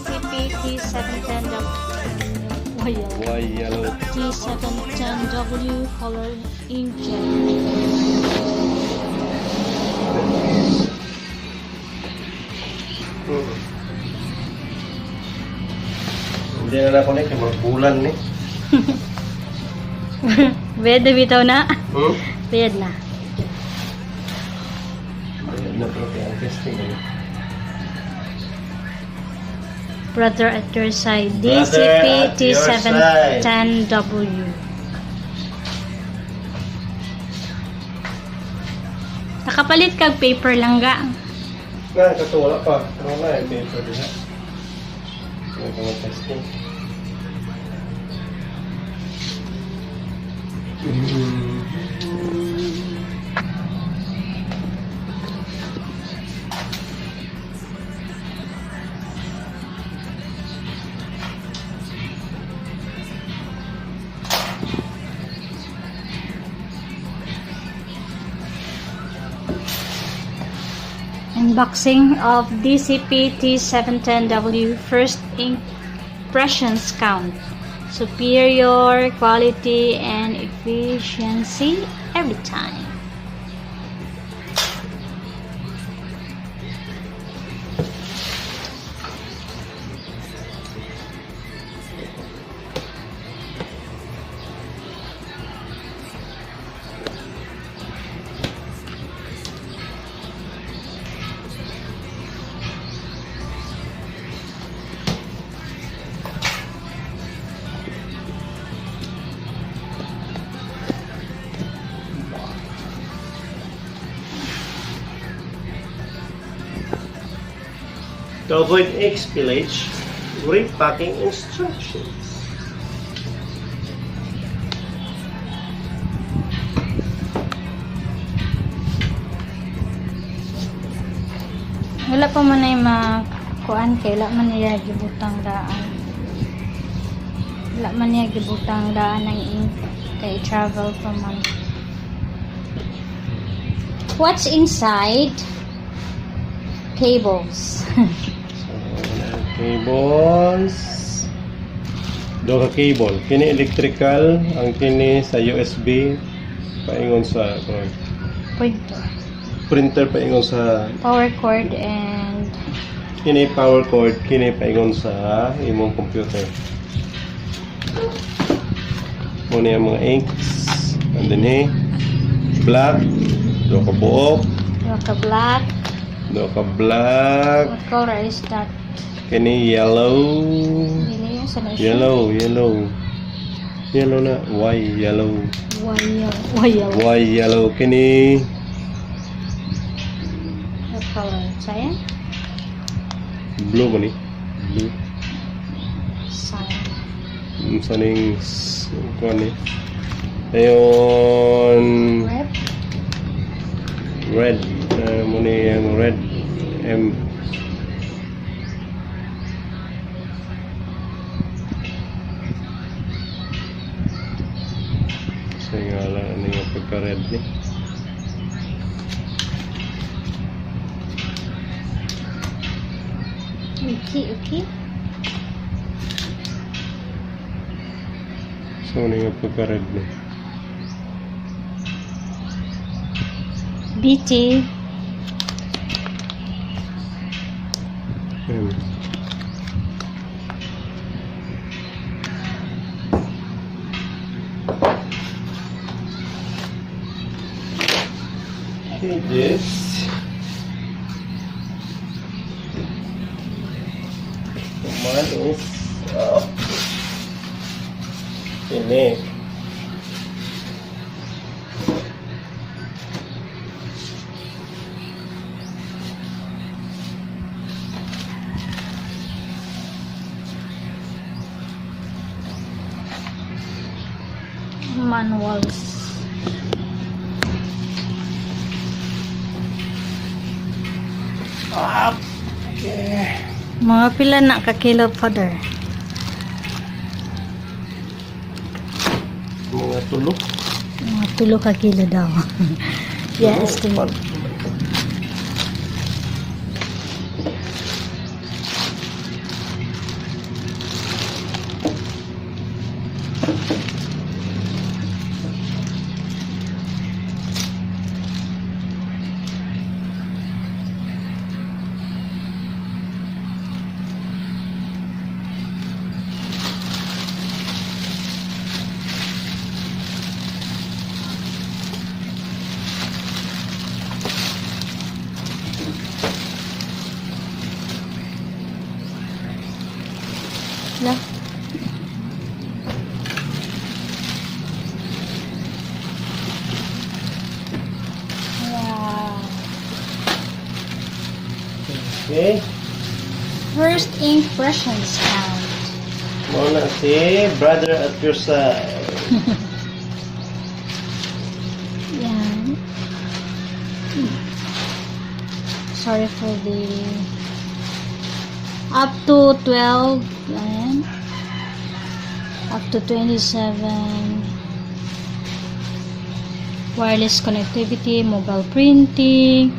DCP T710W. Why yellow? T710W color inkjet. Hindi na na-connect yung mga bulan ni. Bed bitaw na. Hmm? Bed na. Ayun na po kaya ang testing. Brother at your side. Brother DCP at your T710W. Nakapalit kag paper lang ga. Nga, ito wala pa. Ano na, yung paper din. Ito mga testing. Unboxing of DCP T710W first impressions count. Superior quality and efficiency every time. To avoid egg spillage, repacking instructions. Wala pa man ay makuan kay wala man niya gibutang daan. Wala man niya gibutang daan ng ink kay travel pa man. What's inside? Cables. Cables. Dua ka cable. Kini electrical, ang kini sa USB paingon sa Pointer. printer paingon sa Power cord and kini power cord, kini paingon sa imong computer. Muna yung mga inks. And then black, dua ka buok, black. dua ka black. What color is that? Kini yellow. Dili yan sa nasyon. Yellow na. Why yellow? Why Yellow. Kini what color? Cyan? blue mo ni. Blue. Cyan. Saning kuan ni. Ayon Red? red. Muna yung red. M. Sa ngala ano yung pagka-red ni. Okay. So ano yung pagka-red ni. BT. M. Okay, this. One is ini. Manuals. Okay. Mga pila na ka kilo father? Mga tulok. Mga 3 ka kilo daw. Yes, estimate. Lah. Wow. Okay. First impressions count. Muna si brother at your side. Yan. Sorry for the up to 12 ayan. Up to 27 wireless connectivity, mobile printing,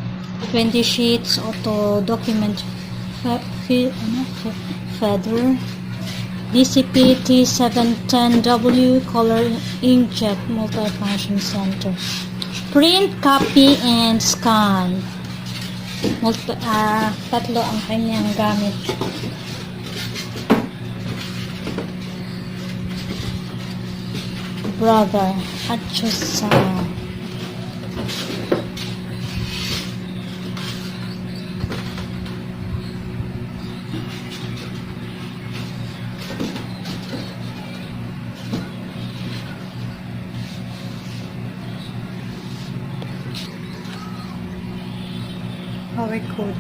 20 sheets, auto document feather, DCP T710W color inkjet multifunction center, print, copy, and scan. Tatlo ang kanyang gamit. Brother at your side. Power code.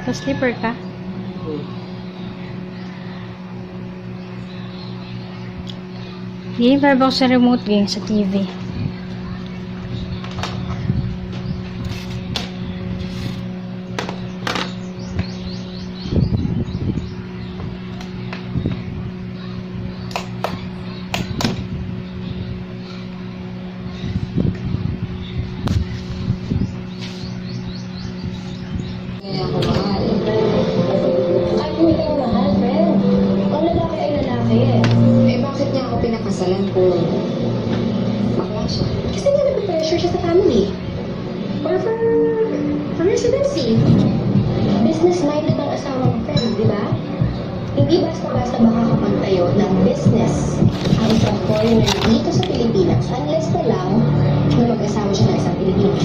So, sleeper ka? Hindi, para sa remote game sa TV. Kaya ako mahal. Ay, hindi ko mahal, friend. Ang lalaki ay lalaki eh. Eh, bakit niya ako pinakasalan kung bakla siya? Kasi nga nag-pressure siya sa family. Or for residency. Business-minded ang asawa ng friend, di ba? Hindi basta-basta makakapagtayo ng business ang isang foreigner dito sa Pilipinas unless na lang na mag-asawa siya ng isang Pilipino.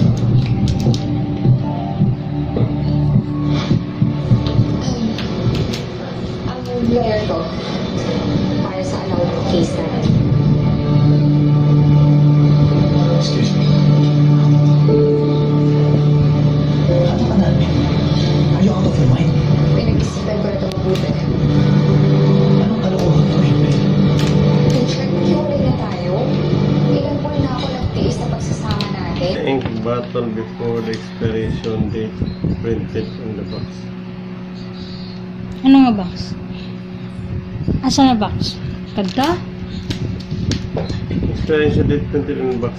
Ang lawyer ko para sa allowed case natin. Excuse me. Ano ka na? Are you out of your mind? Pinag-isipan ko na ito mabuti. Anong kalokohan to, April? Richard, hiwalay na tayo. Ilan buwan na ako nagtiis sa pagsasama natin. Ink bottle before the expiration date printed on the box. Ano nga box? Asa na box? Kada? Expiration date printed on the box.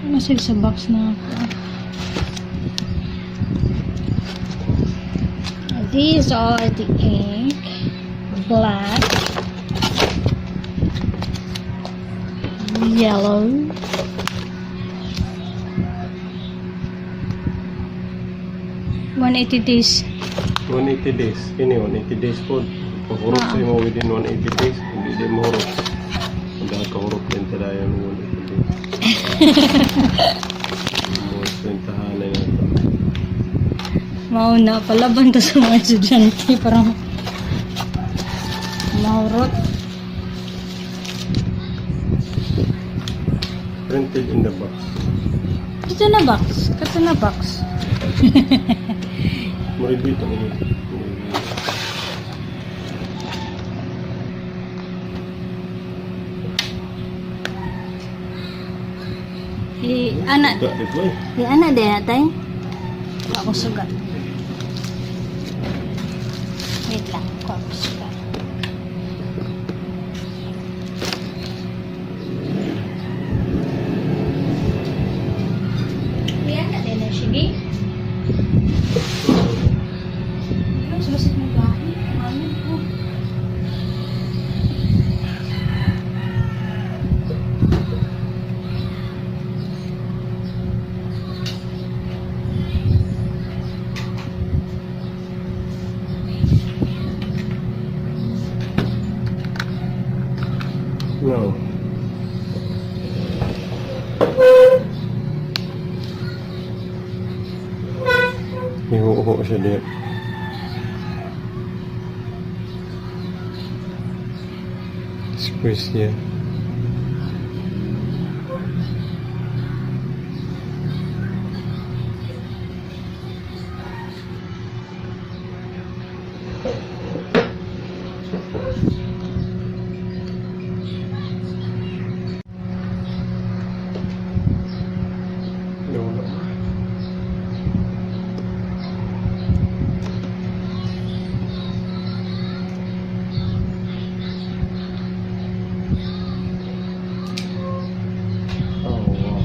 Ano sila sa box na ako? These are the ink. Black. Yellow. $180 days. 180 days. Kini 180 days po. Pahurot sa mo within 180 days. Hindi din mahurot. Hindi kahurot din talaga yung 180 days. Mga kwentahan na yun. Mauna, palaban to sa mga estudyante. Parang mahurot. Printed in the box. Ito na box. Ito na box. Maribito ko yun. Anak. Got it, boy. Anak deh, tay. Ako sugat. Wait lang. Corpse ka. Yan na din na sige. Ano, sumasit mo ba? Ano po? No. Ihuho siya din. Squeeze niya. Wala. Oh, wow.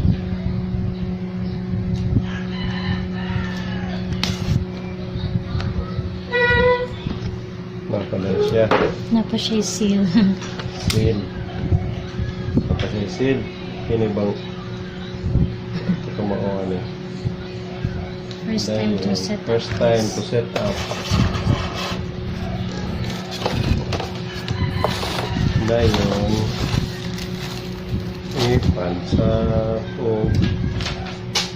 Napala siya. Napa siya seal. Seal. Napala siya seal. Kinibang kumaon eh. First time to set up. First time to set up. Dayon. Ipansa o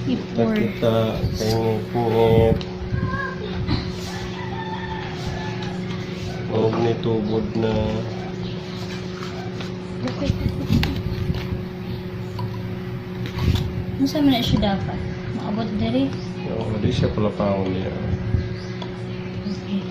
I-pour. kita kay ngit. Huwag ni tubod na Okay. Ano sa na siya dapat? Maabot diri. di siya pala paon niya. Okay.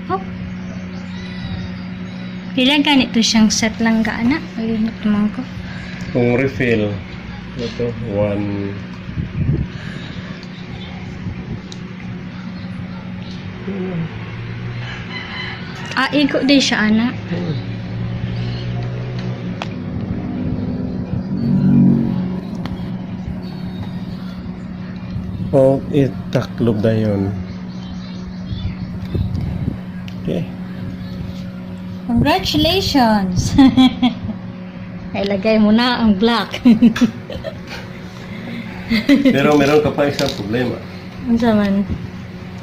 Hop. Pila ganito siyang set lang ka anak. Ayun naman ko. Kung refill, ito, 1. Iko din siya anak. O, itaklob na yun. Okay. Congratulations! Ilagay mo na ang black. Pero meron ka pa isang problema. Ang saman.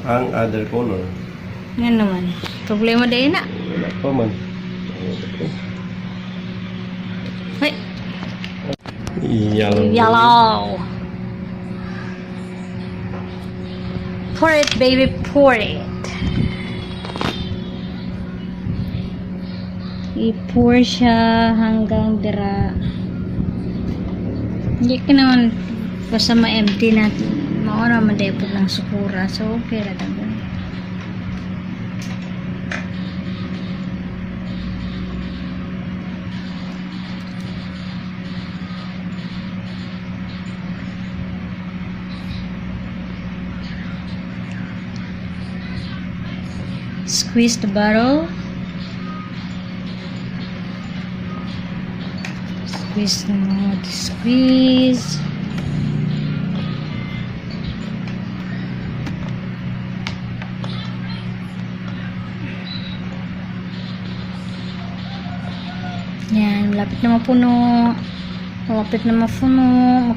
Ang other color. Yan naman. Problema din na. Wala pa man. Hey, Yellow. yellow. Pour it, baby, pour it. I-pour siya hanggang dira. Hindi ka naman basta ma-empty natin. Maura madepot ng sukura. So, okay ra dagan. Squeeze the bottle. Squeeze na mo. Squeeze. Yan. Malapit na mapuno. Malapit na mapuno.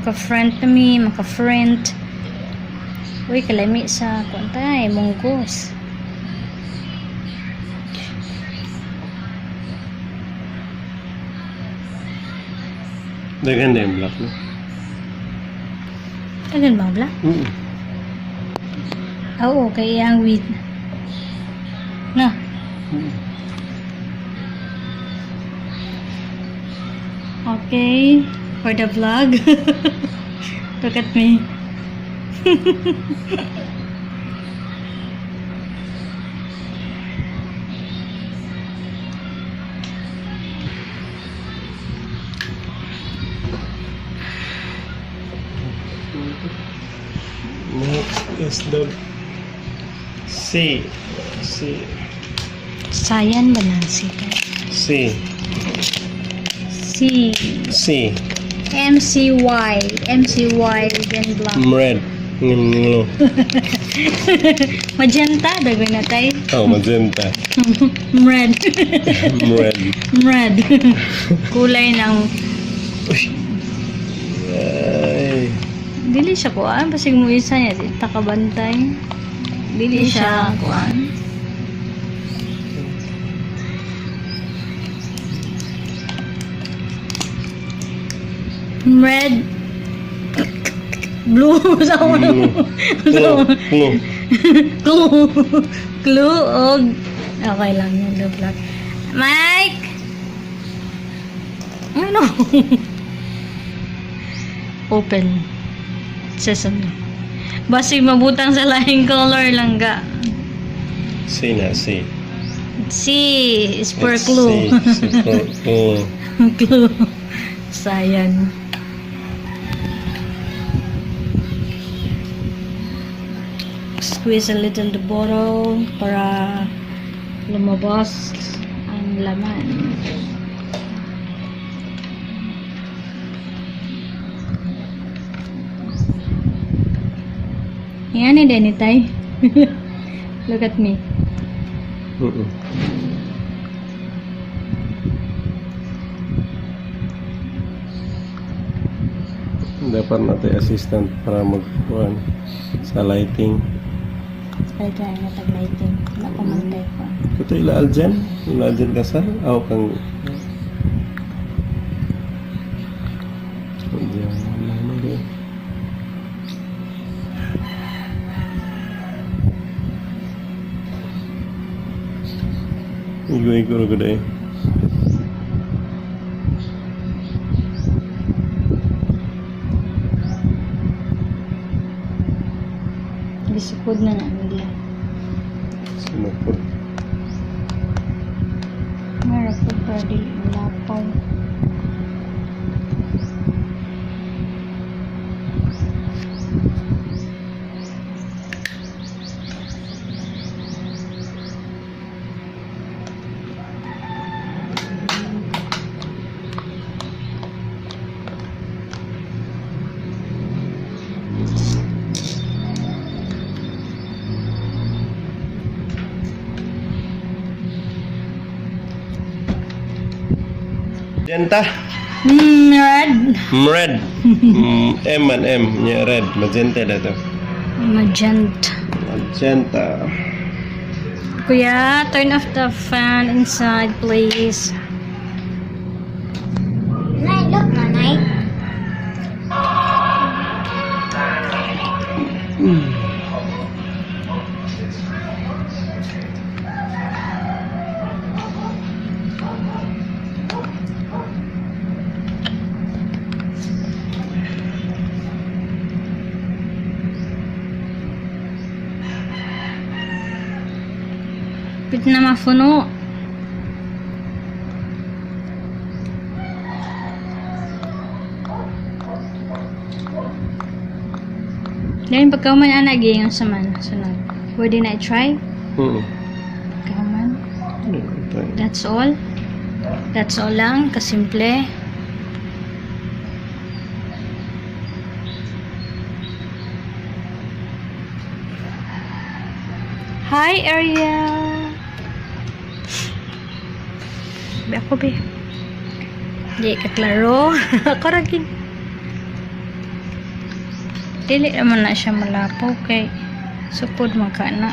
Maka-friend na mi. Maka-friend. Uy, kalami sa kuantay. Munggos. Dagan na yung black, no? Agan ba black? Oo, kaya ang weed. Na. Okay, for the vlog. Look at me. Next is the C. C. Sayan ba na sika? C. C. C. MCY. MCY then black. Red. Nglo. Magenta. Dagay na tayo. Oh, magenta. Red. Red. Red. Kulay ng... Ay. Dili siya kuan. Basig mo isa niya. Di takabantay. Dili siya kuan. Red. Blue. Sa Blue. Blue. Blue. Clue. Clue og okay lang yun, the black. Mike! Ano? Open. Sesame. Basi mabutang sa lahing color lang ga. C na, C. C is for It's clue. C. C for clue. Clue. Sayan. Squeeze a little the bottle para lumabas ang laman. Yan ni Denitay. Look at me. Mm-mm. Dapat natin assistant para magkuhan sa lighting. Ay, kaya nga tag-lighting. Wala pa man tayo pa. Ito ilaal dyan? Ilaal dyan ka sa? Aw kang... Diyan, wala na rin. Igo-igo na gud eh. Bisipod na nila. Sinupod. Meron po para di lapaw. Magenta. Red. Red. M and M. Yeah, red. Magenta na to. Magenta. Magenta. Kuya, turn off the fan inside, please. Nay, look na, Nay. Pit na mafuno. Then pagkauman anak yung saman sunod. Pwede na i-try? Pagkauman. That's all. That's all lang, kasimple. Hi, Ariel. Be ako, be. Di kaklaro. Ako ragin. Dili naman na siya malapaw kay supod magkana.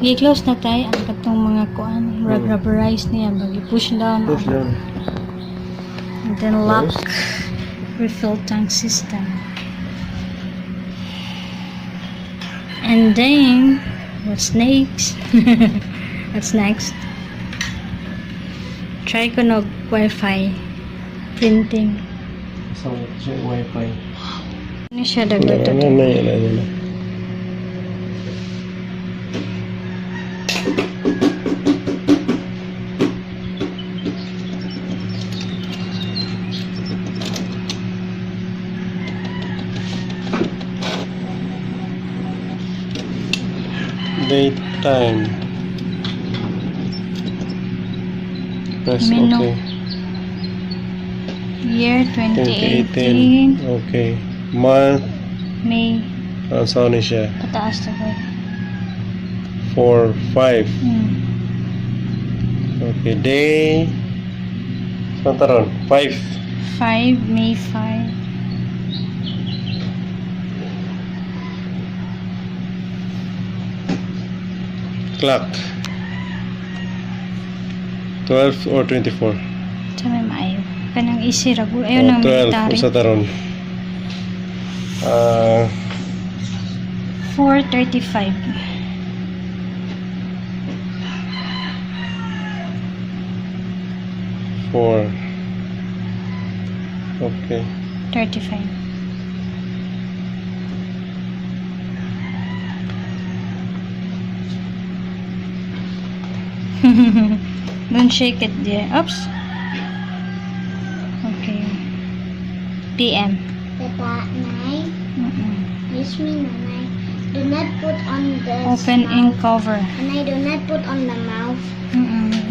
I-close na tayo ang katong mga kuan. Rubberize niya. Bagi push down. Push down. And then lock. Nice. Refill tank system. And then, what's next? What's next? Try ko nog Wi-Fi printing. So, siya wifi. Ano siya dagdag? Ano. Date time. Press Menu. OK. Year 2018. 2018. Okay. Month. May Saan ni siya? pataas na ba? 4, 5. Hmm. Okay. Day. Saan taron? 5. 5, May 5. Clock. 12 or 24? Sa may maayo. Kanang easy rago. Ayaw ng 12. military. Usa taron. 4:35. 4. Okay. 35. Don't shake it, dear. Oops. Okay. PM. Papa, Nay, Mm-mm. please me, Nanay. Do not put on the Open mouth. ink cover. And I do not put on the mouth.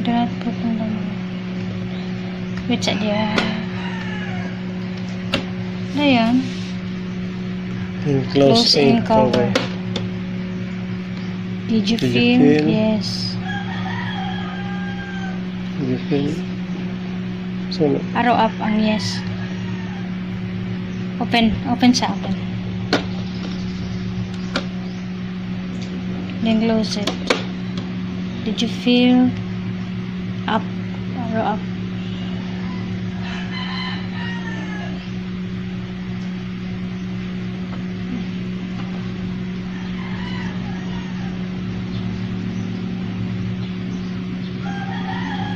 Do not put on the mouth. Wait sa dear. Dayan. Close ink cover. Did you Did you feel? feel? Yes. Did you feel? So, Arrow up ang yes. Open. Open sa open. Then close it. Did you feel? Up. Arrow up.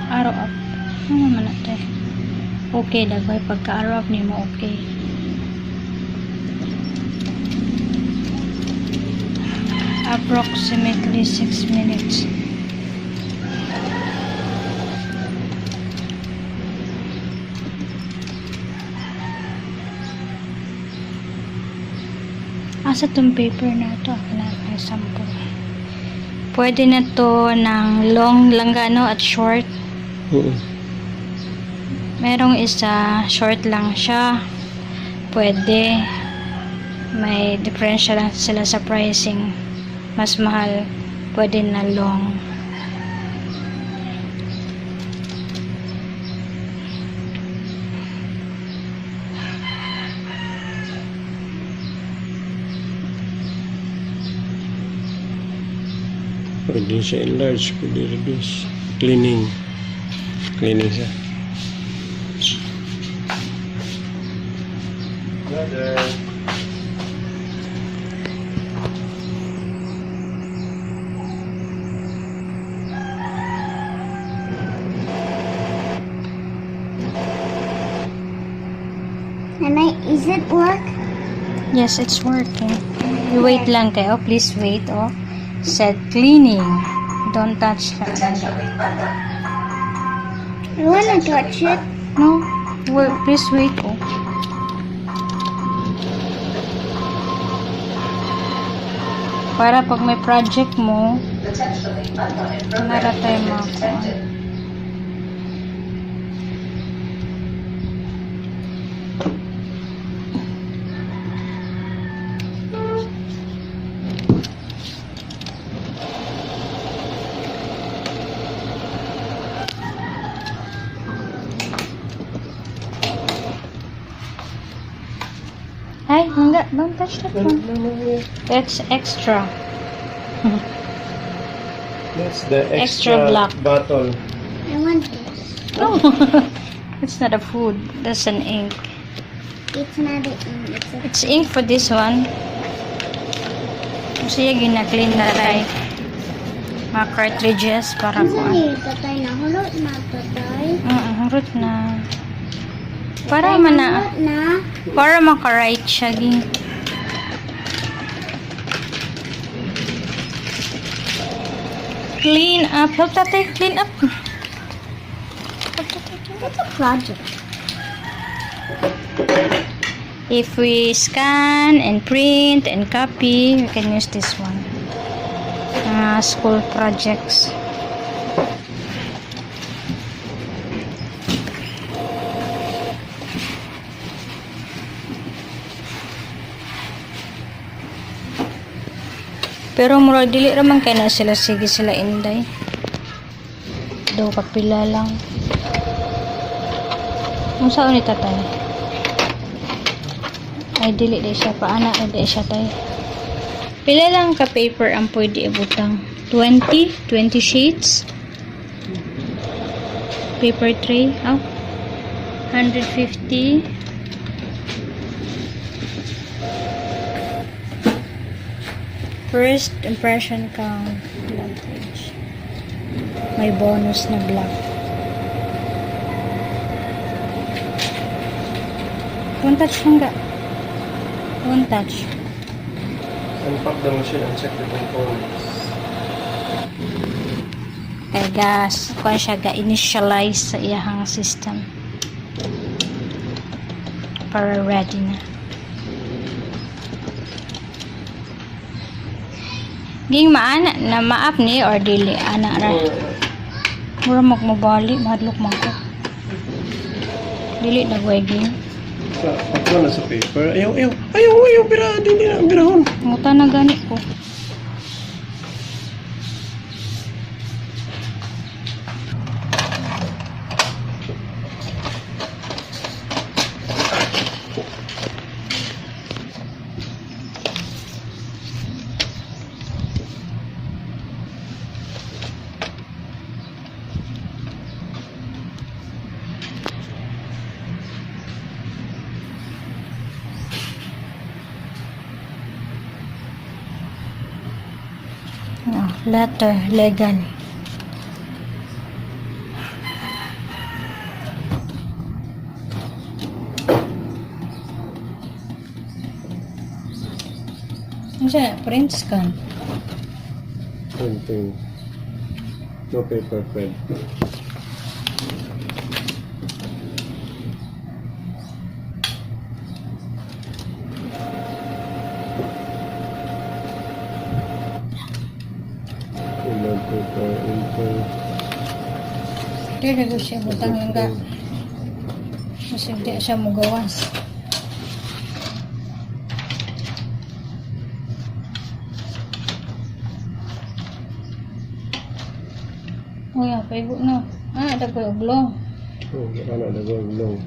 Arrow up. Ano naman natin? Okay, dagway. Pagka-arrow up ni mo, okay. Approximately 6 minutes. Asa tong paper na ito? May sample. Pwede na to ng long, langgano at short. Merong isa, short lang siya. Pwede. May differential lang sila sa pricing. Mas mahal. Pwede na long. pwede siya enlarge, pwede reduce. Cleaning. Cleaning siya. Brother. Nanay, is it work? Yes, it's working. You wait lang kayo. Please wait, oh. Set cleaning. Don't touch that. I wanna touch it. No. Wait, please wait, oh. Para pag may project mo, nara tayo makakuha. Ay, enggak. Don't touch that one. That's extra. That's the Extra extra, black. bottle. I want this. No. It's not a food. That's an ink. It's not an ink. It's a It's ink for this one. Siya gina-clean na tayo. Mga cartridges para Ano ko. ni tatay na hulot na tatay? Harot na. Para man na. Hulot na. Para maka-write siya. Ging. Clean up. Help tatay. Clean up. It's a project. If we scan and print and copy, we can use this one. School projects. Pero murag dili raman kay na sila sige sila inday. Do kapila lang. Unsa ni tatay? Ay dili di siya paana di siya tay. Pila lang ka paper ang pwede ibutang? 20 sheets. Paper tray, 150. First impression count, blank page. May bonus na black. One touch lang ga. One touch. Unpack the machine and check the components. Kaya gas, kung siya ga-initialize sa iyahang system. Para ready na. Ging maana na maap ni or dili ana ra. Mura magmabali, madlok man ko. Dili na ging. Pagka na sa paper. Ayaw, bira, dili na, birahon. Muta na gani ko. Letter, legal. Ano siya? Print scan. Printing. No paper print. No paper, ink. Dili ko siya butang lang ka. Kasi hindi siya mugawas. Uy, paigo na. Dagko yung glong. Oh, ano na going long.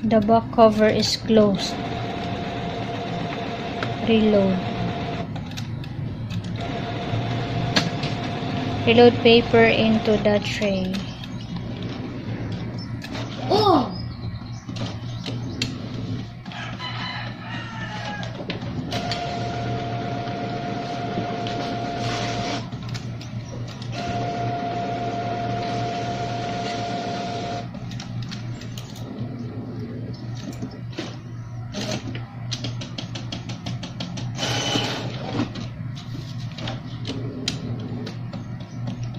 The back cover is closed. Reload. Reload paper into the tray. Oh!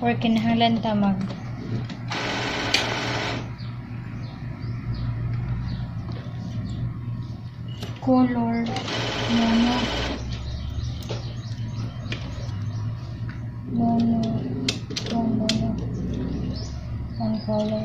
Or kinahanglan ta mag color mono one color